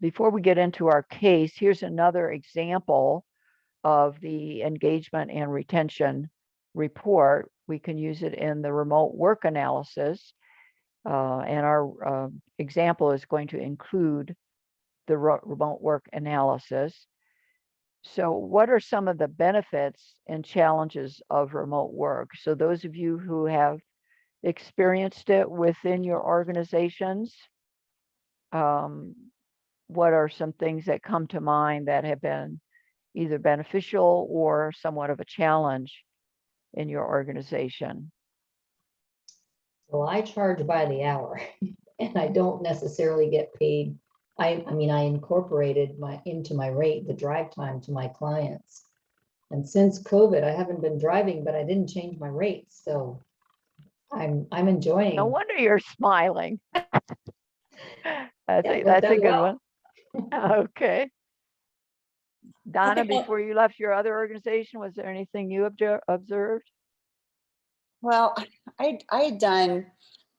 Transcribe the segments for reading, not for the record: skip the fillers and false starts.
before we get into our case, here's another example of the engagement and retention report. We can use it in the remote work analysis. And our example is going to include the remote work analysis. So what are some of the benefits and challenges of remote work? So those of you who have experienced it within your organizations, what are some things that come to mind that have been either beneficial or somewhat of a challenge in your organization? Well, I charge by the hour and I don't necessarily get paid. I mean, I incorporated into my rate, the drive time to my clients. And since COVID, I haven't been driving, but I didn't change my rates. So I'm enjoying. No wonder you're smiling. That's It a worked out good well. one. Okay. Donna, before you left your other organization, was there anything you observed? Well, I had done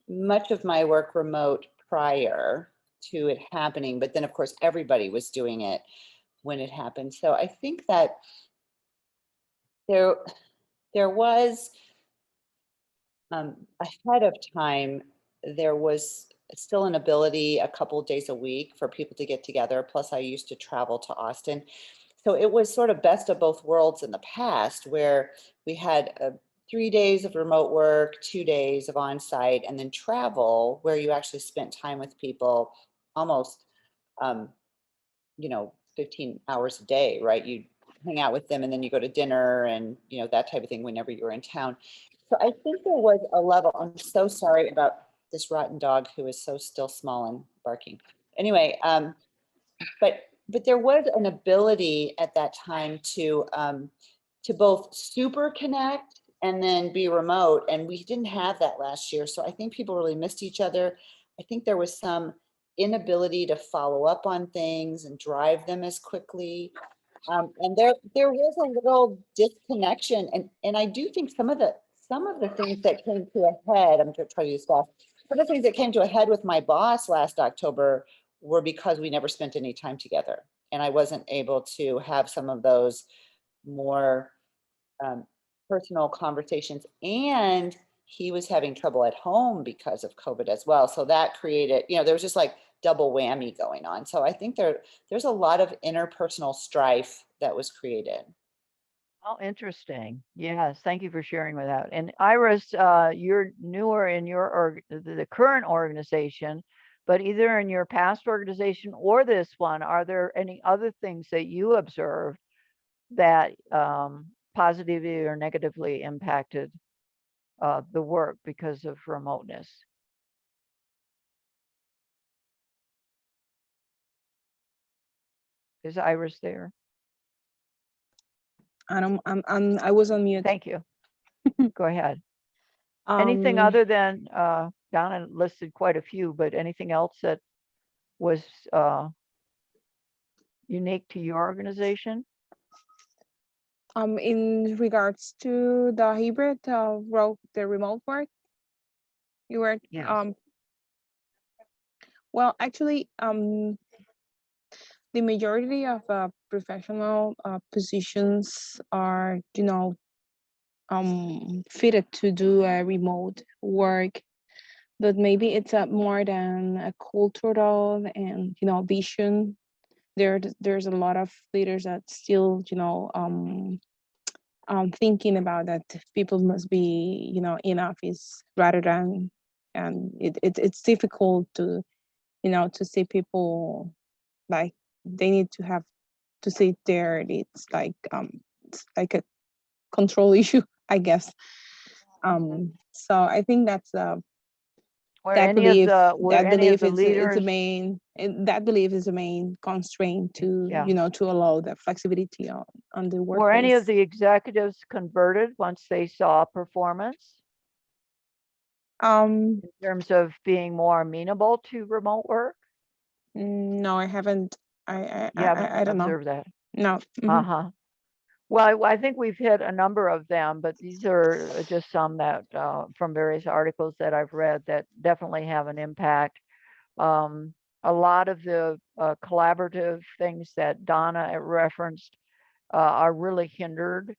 much of my work remote prior to it happening, but then of course everybody was doing it when it happened. So I think that there was ahead of time, there was still an ability a couple of days a week for people to get together. Plus I used to travel to Austin. So it was sort of best of both worlds in the past, where we had 3 days of remote work, 2 days of on-site, and then travel where you actually spent time with people almost, 15 hours a day, right? You hang out with them and then you go to dinner and, that type of thing whenever you're in town. So I think there was a level, I'm so sorry about this rotten dog who is so still small and barking. Anyway, but there was an ability at that time to both super connect and then be remote. And we didn't have that last year. So I think people really missed each other. I think there was some inability to follow up on things and drive them as quickly. And there was a little disconnection. And I do think some of the things that came to a head, I'm going to try to use fast. Some of the things that came to a head with my boss last October were because we never spent any time together. And I wasn't able to have some of those more personal conversations. And he was having trouble at home because of COVID as well. So that created, there was just like double whammy going on. So I think there's a lot of interpersonal strife that was created. Oh, interesting. Yes, thank you for sharing with that. And Iris, you're newer in the current organization, but either in your past organization or this one, are there any other things that you observed that positively or negatively impacted the work because of remoteness? Is Iris there? I was on mute. Thank you. Go ahead. Anything other than Donna listed quite a few, but anything else that was unique to your organization? In regards to the hybrid, the remote work, you were, Yes. Well, actually, the majority of professional positions are, fitted to do a remote work, but maybe it's more than a cultural and, vision. There's a lot of leaders that still, thinking about that people must be, in office rather than, and it's difficult to, to see people like they need to have to sit there. It's like a control issue, I guess. So I think that's that belief is the main constraint to to allow the flexibility on the workplace. Were any of the executives converted once they saw performance? In terms of being more amenable to remote work? No, I haven't. I don't know. That. No. Mm-hmm. Well, I think we've hit a number of them, but these are just some that from various articles that I've read that definitely have an impact. a lot of the collaborative things that Donna referenced are really hindered.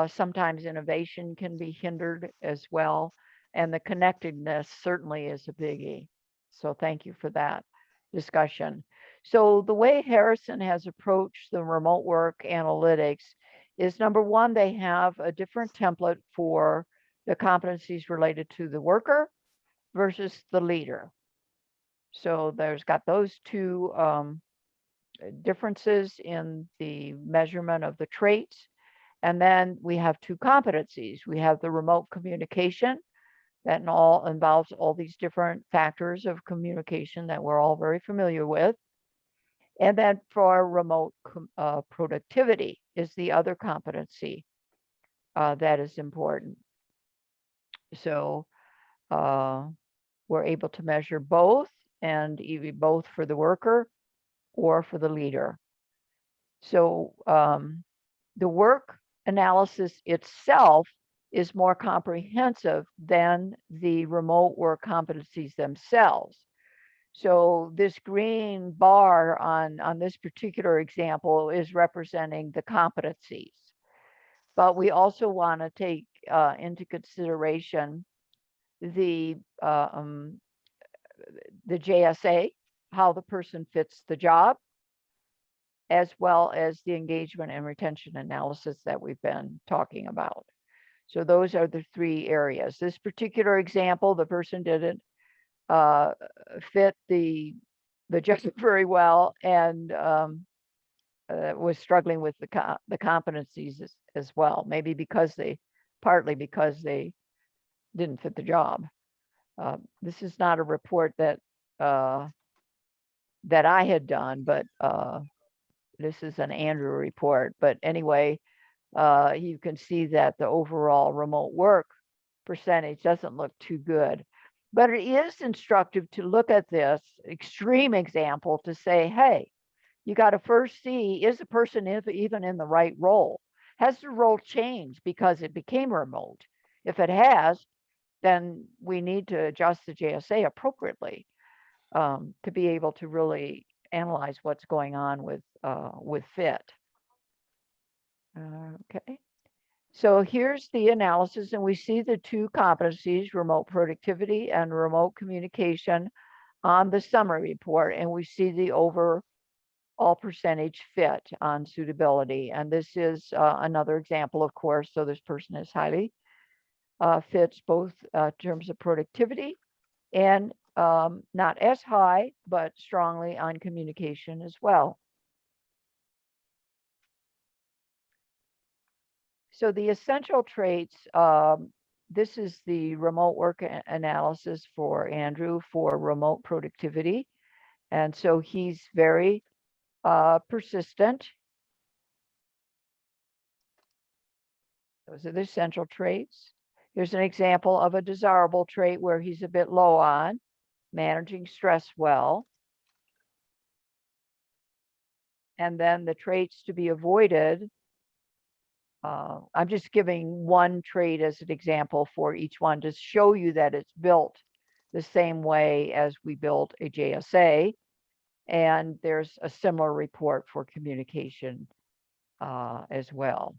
Sometimes innovation can be hindered as well. And the connectedness certainly is a biggie. So thank you for that discussion. So the way Harrison has approached the remote work analytics is, number one, they have a different template for the competencies related to the worker versus the leader. So there's got those two differences in the measurement of the traits. And then we have two competencies. We have the remote communication that involves all these different factors of communication that we're all very familiar with. And then for remote productivity is the other competency that is important. So we're able to measure both, and even both for the worker or for the leader. So the work analysis itself is more comprehensive than the remote work competencies themselves. So this green bar on this particular example is representing the competencies. But we also want to take into consideration the JSA, how the person fits the job, as well as the engagement and retention analysis that we've been talking about. So those are the three areas. This particular example, the person didn't fit the job very well, and was struggling with the competencies as well. Maybe partly because they didn't fit the job. This is not a report that that I had done, but this is an Andrew report. But anyway, you can see that the overall remote work percentage doesn't look too good. But it is instructive to look at this extreme example to say, hey, you got to first see, is the person even in the right role? Has the role changed because it became remote? If it has, then we need to adjust the JSA appropriately to be able to really analyze what's going on with fit. Okay. So here's the analysis, and we see the two competencies, remote productivity and remote communication, on the summary report, and we see the overall percentage fit on suitability. And this is another example, of course. So this person is highly fits both in terms of productivity and not as high, but strongly on communication as well. So the essential traits, this is the remote work analysis for Andrew for remote productivity. And so he's very persistent. Those are the essential traits. Here's an example of a desirable trait where he's a bit low on, managing stress well. And then the traits to be avoided. I'm just giving one trait as an example for each one to show you that it's built the same way as we built a JSA. And there's a similar report for communication as well.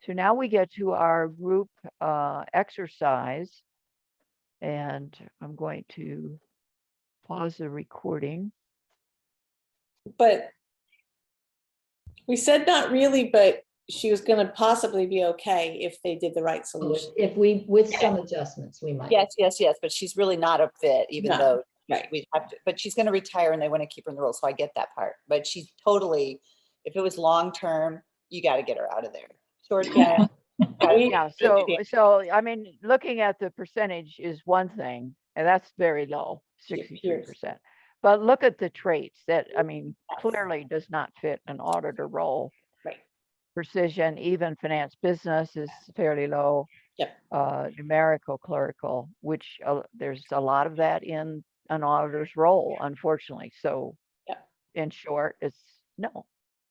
So now we get to our group exercise, and I'm going to pause the recording. But we said not really, but she was going to possibly be okay if they did the right solution. If we, with some adjustments, we might. Yes, but she's really not a fit, even No, though right. we have to, but she's going to retire and they want to keep her in the role. So I get that part, but she's totally, if it was long-term, you got to get her out of there. Short-term. Yeah, so I mean, looking at the percentage is one thing, and that's very low, 63%. But look at the traits that, I mean, clearly does not fit an auditor role. Right. Precision, even finance business is fairly low. Yep. Numerical, clerical, which there's a lot of that in an auditor's role, unfortunately. So yep. In short, it's no.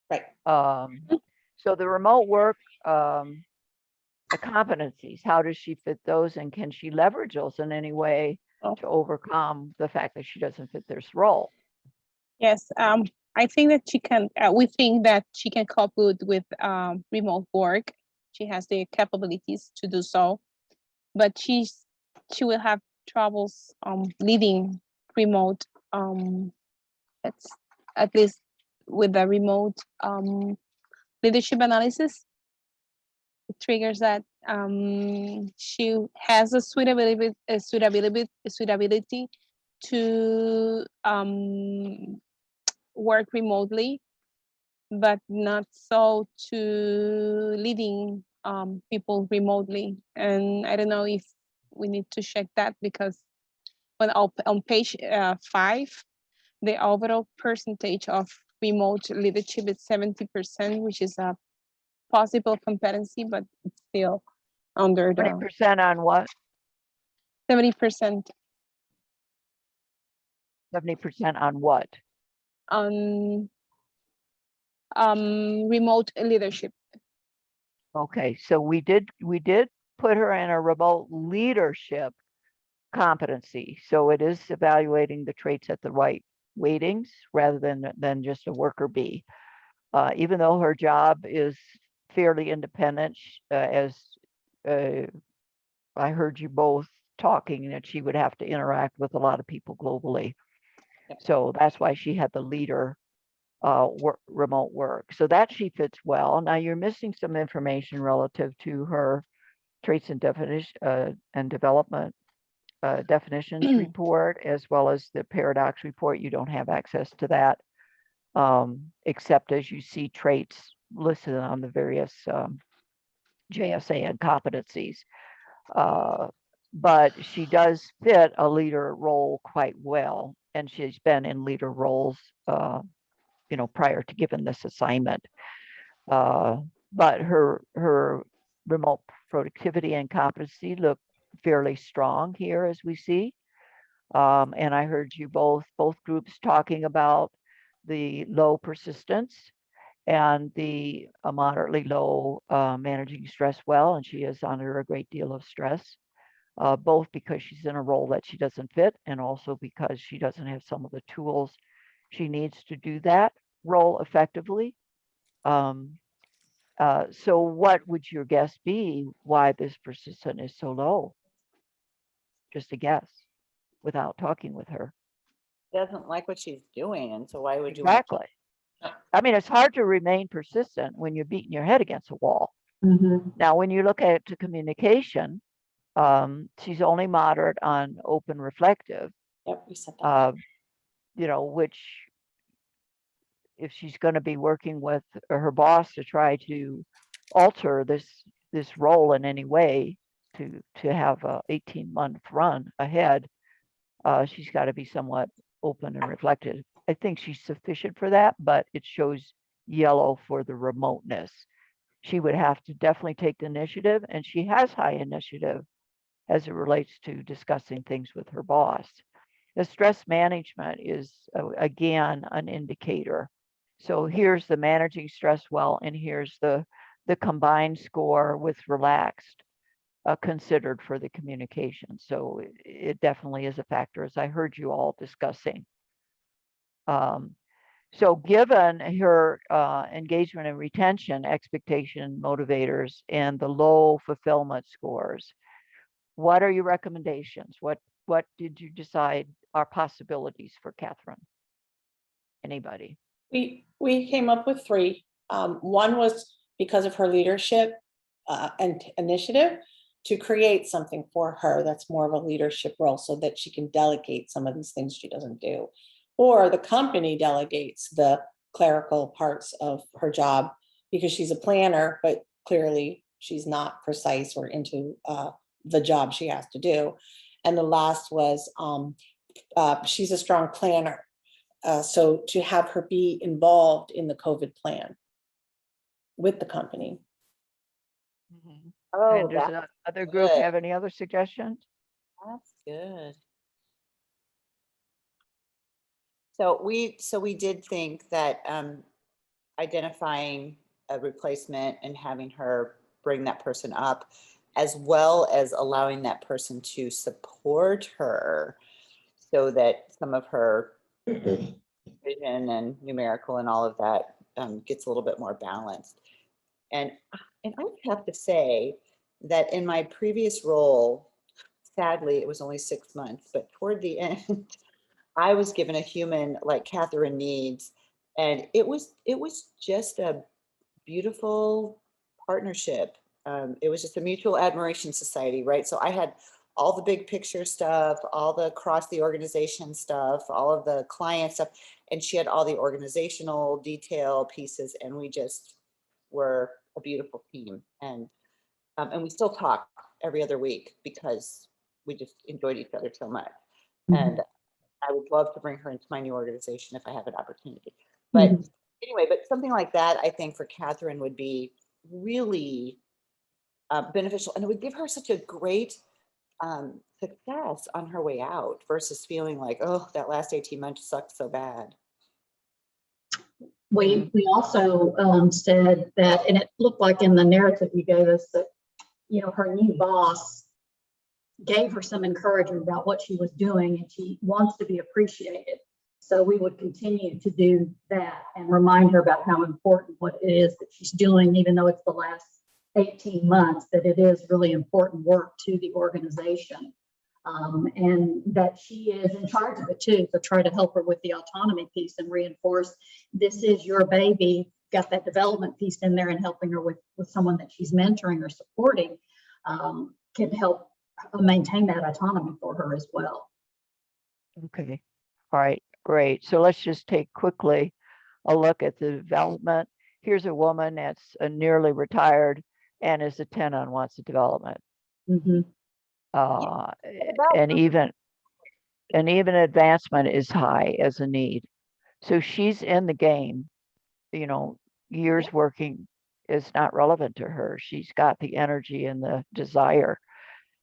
Right. So the remote work, the competencies, how does she fit those, and can she leverage those in any way Oh. to overcome the fact that she doesn't fit this role. Yes, I think that she can. We think that she can cope good with remote work. She has the capabilities to do so, but she will have troubles leading remote. It's at least with the remote leadership analysis. It triggers that she has a suitability to work remotely, but not so to leading people remotely. And I don't know if we need to check that, because when on page 5, the overall percentage of remote leadership is 70%, which is a possible competency, but it's still under the 20% on what? 70% 70% on what? on remote leadership. Okay, so we did put her in a remote leadership competency. So it is evaluating the traits at the right weightings rather than just a worker bee. Even though her job is fairly independent, as I heard you both talking, that she would have to interact with a lot of people globally. Yep. So that's why she had the leader remote work. So that she fits well. Now you're missing some information relative to her traits and definition and development definitions report, as well as the paradox report. You don't have access to that, except as you see traits listed on the various JSA and competencies. But she does fit a leader role quite well, and she's been in leader roles prior to giving this assignment. But her remote productivity and competency look fairly strong here, as we see. And I heard you both groups talking about the low persistence and the moderately low managing stress well, and she is under a great deal of stress, both because she's in a role that she doesn't fit, and also because she doesn't have some of the tools she needs to do that role effectively. So what would your guess be why this persistence is so low? Just a guess without talking with her. Doesn't like what she's doing, and so why would you? want to- Exactly. I mean, it's hard to remain persistent when you're beating your head against a wall. Now, when you look at the communication, she's only moderate on open reflective, Yep, you said that. which if she's going to be working with her boss to try to alter this role in any way to have a 18-month run ahead, she's got to be somewhat open and reflective. I think she's sufficient for that, but it shows yellow for the remoteness. She would have to definitely take the initiative, and she has high initiative as it relates to discussing things with her boss. The stress management is, again, an indicator. So here's the managing stress well, and here's the combined score with relaxed considered for the communication. So it definitely is a factor, as I heard you all discussing. So given her engagement and retention expectation motivators and the low fulfillment scores, what are your recommendations? What did you decide are possibilities for Katherine? Anybody? We came up with 3. One was because of her leadership and initiative to create something for her that's more of a leadership role, so that she can delegate some of these things she doesn't do, or the company delegates the clerical parts of her job because she's a planner, but clearly she's not precise or into the job she has to do. And the last was she's a strong planner. So to have her be involved in the COVID plan with the company. Oh, And does the other group good. have any other suggestions? That's good. So we did think that identifying a replacement and having her bring that person up as well as allowing that person to support her so that some of her vision and numerical and all of that gets a little bit more balanced. And I would have to say that in my previous role, sadly, it was only 6 months, but toward the end, I was given a human like Katherine needs, and it was just a beautiful partnership. It was just a mutual admiration society, right? So I had all the big picture stuff, all the across the organization stuff, all of the client stuff, and she had all the organizational detail pieces, and we just were a beautiful team. And we still talk every other week because we just enjoyed each other so much. And I would love to bring her into my new organization if I have an opportunity. But anyway, but something like that, I think for Katherine would be really beneficial, and it would give her such a great success on her way out versus feeling like, oh, that last 18 months sucked so bad. We also said that, and it looked like in the narrative you gave us that, you know, her new boss gave her some encouragement about what she was doing, and she wants to be appreciated. So we would continue to do that and remind her about how important what it is that she's doing, even though it's the last 18 months, that it is really important work to the organization. And that she is in charge of it too. So try to help her with the autonomy piece and reinforce this is your baby, got that development piece in there, and helping her with someone that she's mentoring or supporting can help maintain that autonomy for her as well. Okay. All right, great. So let's just take quickly a look at the development. Here's a woman that's nearly retired and is a 10 on wants the development. And even advancement is high as a need. So she's in the game, you know, years working is not relevant to her. She's got the energy and the desire,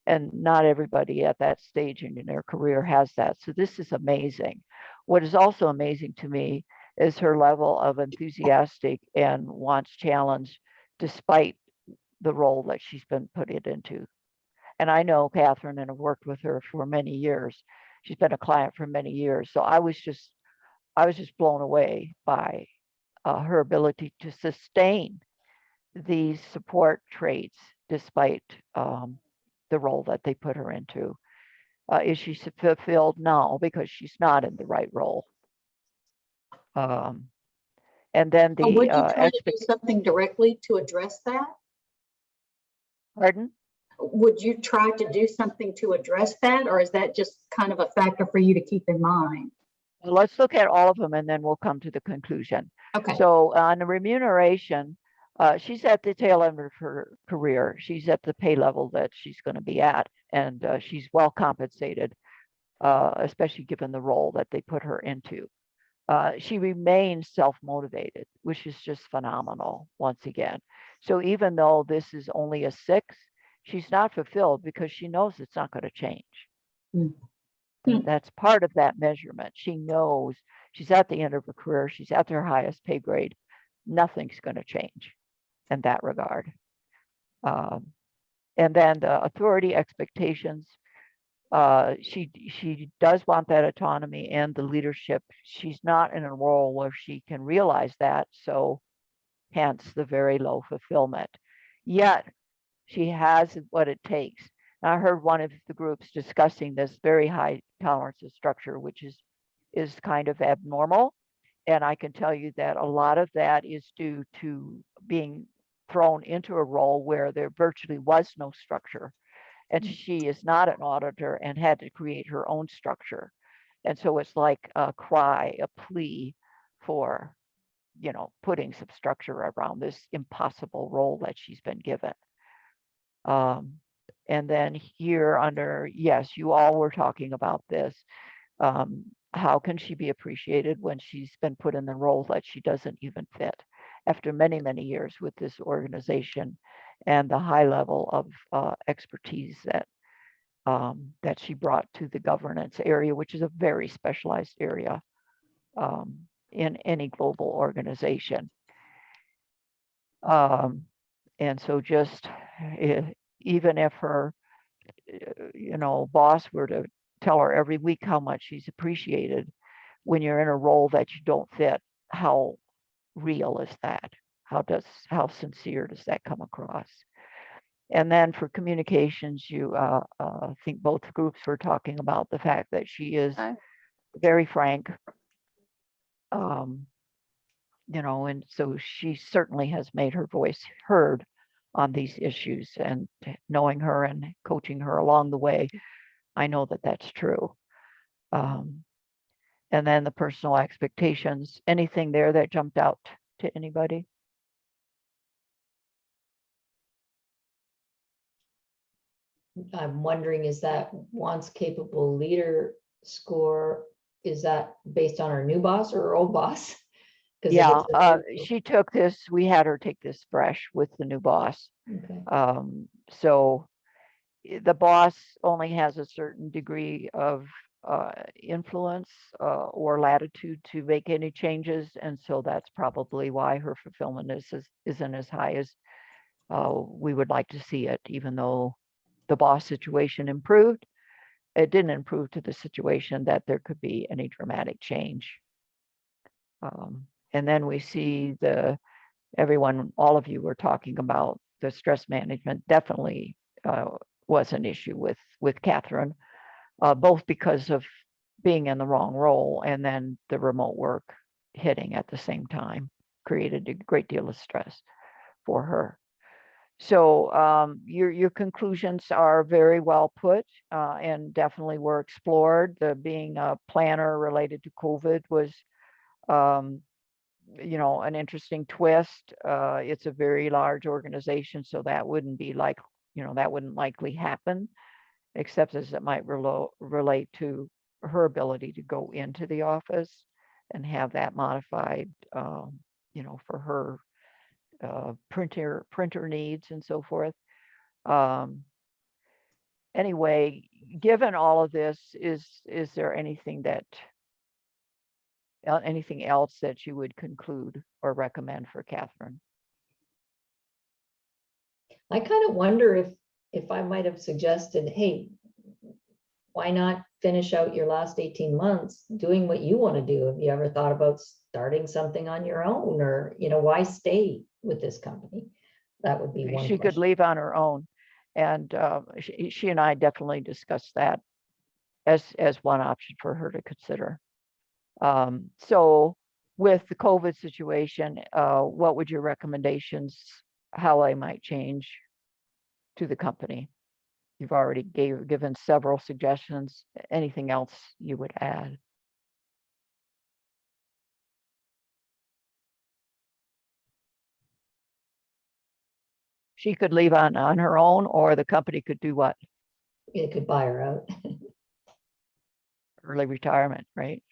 and not everybody at that stage in their career has that. So this is amazing. What is also amazing to me is her level of enthusiastic and wants challenge despite the role that she's been put it into. And I know Katherine and have worked with her for many years. She's been a client for many years. So I was just blown away by her ability to sustain these support traits despite the role that they put her into. Is she fulfilled? No, because she's not in the right role. And then the would you try to do something directly to address that? Pardon? Would you try to do something to address that, or is that just kind of a factor for you to keep in mind? Well, let's look at all of them and then we'll come to the conclusion. Okay. So on the remuneration, she's at the tail end of her career. She's at the pay level that she's going to be at, and she's well compensated, especially given the role that they put her into. She remains self-motivated, which is just phenomenal once again. So even though this is only a 6, she's not fulfilled because she knows it's not going to change. And that's part of that measurement. She knows she's at the end of her career. She's at her highest pay grade. Nothing's going to change in that regard. And then the authority expectations. She does want that autonomy and the leadership. She's not in a role where she can realize that. So hence the very low fulfillment. Yet she has what it takes. And I heard one of the groups discussing this very high tolerance of structure, which is kind of abnormal. And I can tell you that a lot of that is due to being thrown into a role where there virtually was no structure. And she is not an auditor and had to create her own structure. And so it's like a cry, a plea for, you know, putting some structure around this impossible role that she's been given. And then here under, yes, you all were talking about this. How can she be appreciated when she's been put in the role that she doesn't even fit after many, many years with this organization and the high level of expertise that that she brought to the governance area, which is a very specialized area in any global organization. And so just, even if her, boss were to tell her every week how much she's appreciated, when you're in a role that you don't fit, how real is that? How sincere does that come across? And then for communications, you think both groups were talking about the fact that she is very frank, and so she certainly has made her voice heard on these issues, and knowing her and coaching her along the way, I know that that's true. And then the personal expectations, anything there that jumped out to anybody? I'm wondering, is that wants capable leader score, is that based on our new boss or our old boss? 'Cause if Yeah, it's a new- she took this, we had her take this fresh with the new boss. Okay. So the boss only has a certain degree of influence or latitude to make any changes, and so that's probably why her fulfillment isn't as high as we would like to see it. Even though the boss situation improved, it didn't improve to the situation that there could be any dramatic change. And then we see all of you were talking about the stress management definitely was an issue with Katherine, both because of being in the wrong role and then the remote work hitting at the same time created a great deal of stress for her. So your conclusions are very well put and definitely were explored. The being a planner related to COVID was an interesting twist. It's a very large organization, so that wouldn't be like, that wouldn't likely happen, except as it might relate to her ability to go into the office and have that modified, for her printer needs and so forth. Anyway, given all of this, is there anything else that you would conclude or recommend for Katherine? I kind of wonder if I might have suggested, hey, why not finish out your last 18 months doing what you want to do? Have you ever thought about starting something on your own, or, why stay with this company? That would be one She could question. leave on her own. And she and I definitely discussed that as one option for her to consider. So with the COVID situation, what would your recommendations, how I might change to the company? You've already given several suggestions. Anything else you would add? She could leave on her own, or the company could do what? It could buy her out. Early retirement, right?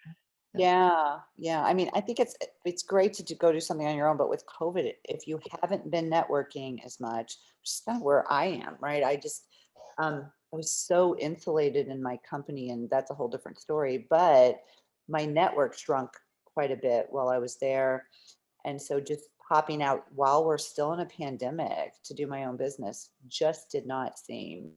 Yeah, yeah. I mean, I think it's great to go do something on your own, but with COVID, if you haven't been networking as much, which is kind of where I am, right? I was so insulated in my company, and that's a whole different story. But my network shrunk quite a bit while I was there, and so just popping out while we're still in a pandemic to do my own business just did not seem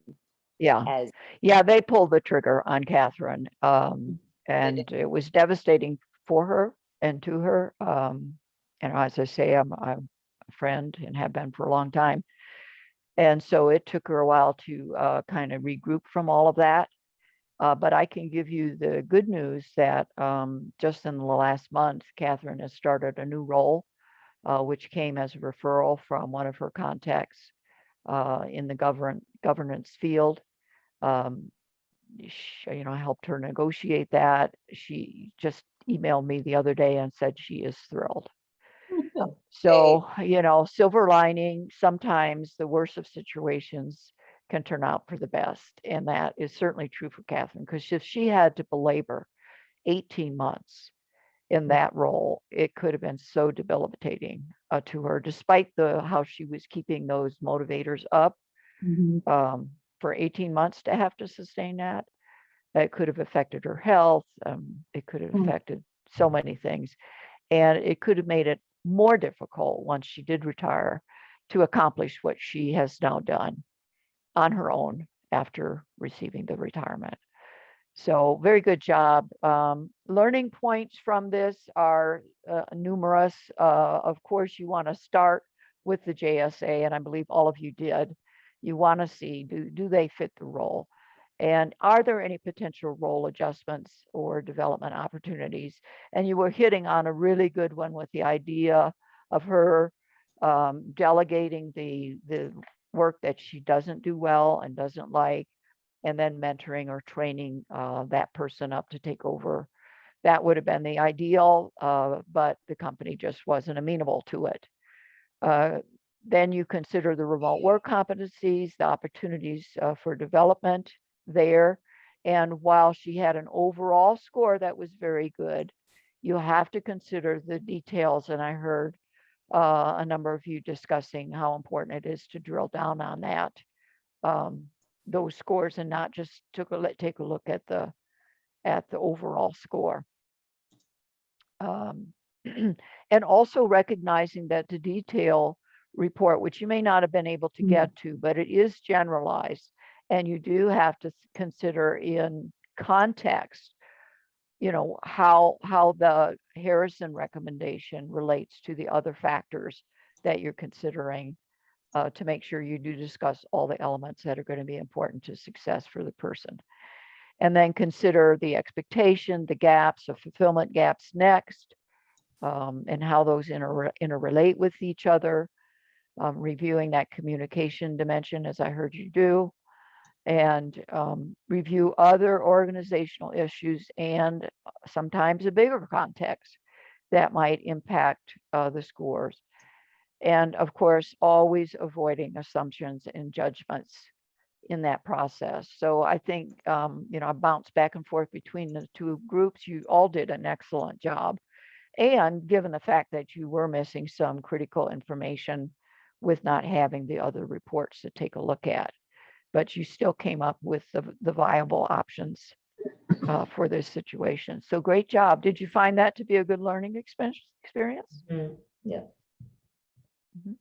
Yeah, as they pulled the trigger on Katherine, and it was devastating for her and to her. And as I say, I'm a friend and have been for a long time. And so it took her a while to kind of regroup from all of that. But I can give you the good news that just in the last month, Katherine has started a new role, which came as a referral from one of her contacts in the governance field. I helped her negotiate that. She just emailed me the other day and said she is thrilled. So, silver lining, sometimes the worst of situations can turn out for the best. And that is certainly true for Katherine, because if she had to belabor 18 months in that role, it could have been so debilitating to her, despite how she was keeping those motivators up. For 18 months to have to sustain that, it could have affected her health. It could have affected so many things. And it could have made it more difficult once she did retire to accomplish what she has now done. on her own after receiving the retirement. So very good job. Learning points from this are numerous. Of course, you want to start with the JSA, and I believe all of you did. You want to see, do they fit the role? And are there any potential role adjustments or development opportunities? And you were hitting on a really good one with the idea of her delegating the work that she doesn't do well and doesn't like, and then mentoring or training that person up to take over. That would have been the ideal, but the company just wasn't amenable to it. Then you consider the remote work competencies, the opportunities for development there. And while she had an overall score that was very good, you have to consider the details. And I heard a number of you discussing how important it is to drill down on that, those scores, and not just take a look at the overall score. And also recognizing that the detail report, which you may not have been able to get to, but it is generalized, and you do have to consider in context, you know, how the Harrison recommendation relates to the other factors that you're considering, to make sure you do discuss all the elements that are going to be important to success for the person. And then consider the expectation, the gaps, the fulfillment gaps next, and how those interrelate with each other. Reviewing that communication dimension, as I heard you do, and review other organizational issues and sometimes a bigger context that might impact the scores. And of course, always avoiding assumptions and judgments in that process. So I think, you know, I bounced back and forth between the two groups. You all did an excellent job. And given the fact that you were missing some critical information with not having the other reports to take a look at, but you still came up with the viable options for this situation. So great job. Did you find that to be a good learning experience? Yeah. Mhm.